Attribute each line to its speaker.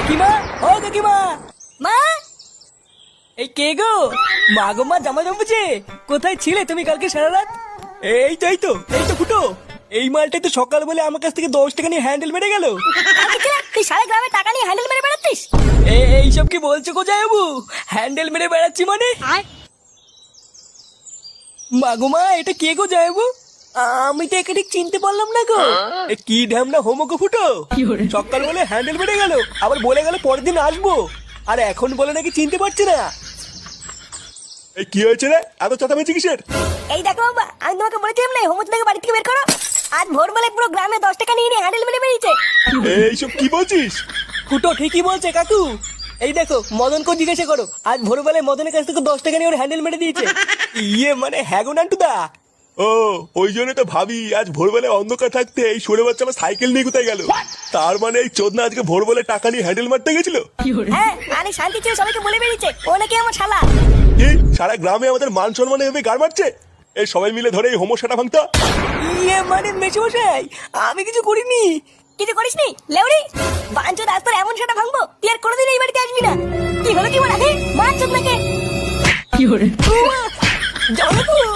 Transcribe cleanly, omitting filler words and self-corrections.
Speaker 1: কাকিমা, ও কাকিমা,
Speaker 2: মা
Speaker 1: এই কে গো? মা গো মা, জামা জমেছে। কোথায় ছিলে তুমি কালকে সারা রাত? এই তো ফুটো। এই মালটাই তো সকাল বলে আমার কাছ থেকে 10 টাকা নিয়ে হ্যান্ডেল মেরে গেল।
Speaker 2: কালকে ছিল তুই সারা গ্রামে টাকা নিয়ে হ্যান্ডেল মেরে বেড়াচ্ছিস?
Speaker 1: এইসব কি বলছো গো জামাইবাবু? হ্যান্ডেল মেরে বেড়াচ্ছি মানে? মা গো মা, এটা কে গো জামাইবাবু? আমি তো একে ঠিক চিনতে পারলাম না গো। কি ঢ্যামনা হোমো গো ফুটো। সকাল বলে হ্যান্ডেল মেরে গেল, আবার বলে গেল পরের দিন আসবো, আর এখন বলে নাকি চিনতে পারছি না।
Speaker 3: এই কি হয়েছে রে, এত চেঁচামেচি কিসের?
Speaker 2: এই দেখো বাবা, আমি তোমাকে বলেছিলাম না হোমচ থেকে বাড়ি থেকে বের করো। আজ ভোরবেলায় পুরো গ্রামে 10 টাকা নিয়ে হ্যান্ডেল মেরে বেরিয়েছে।
Speaker 3: এইসব কি বলছিস?
Speaker 1: ফুটো ঠিকই বলছে কাকু। এই দেখো, মদনকে জিজ্ঞাসা করো, আজ ভোরবেলায় মদনের কাছ থেকে 10 টাকা নিয়ে ওর হ্যান্ডেল মেরে দিয়েছে। ইয়ে মানে হ্যাঁ গো নান্টুদা।
Speaker 3: ও, ওই জন্য তো ভাবি আজ ভোরবেলায় অন্ধকার থাকতে এই সরে বাচ্চা আমার সাইকেল নিয়ে কোথায় গেল। তার মানে এই চোদনা আজকে ভোরবেলায় টাকা নিয়ে হ্যান্ডেল মারতে গেছিল।
Speaker 2: হ্যাঁ, আরে শান্তি ছিল সবাইকে বলে বেরিয়েছে ও নাকি আমার শালা।
Speaker 3: কি সারা গ্রামে আমাদের মান সম্মান এভাবে গাড় মারছে? এই সবাই মিলে ধরে এই হোমোসাটা ভাঙতা।
Speaker 1: ইয়ে মানে মেশমশাই, আমি কিছু করিনি।
Speaker 2: কিছু করিসনি লেউড়ি? বাঞ্চোদ আজ তোর এমন সেটা ভাঙবো তুই আর কোনোদিন এই বাড়িতে আসবি না। কি হলো কি বলা বাঞ্চোদ নাকি?
Speaker 1: জামাইবাবু,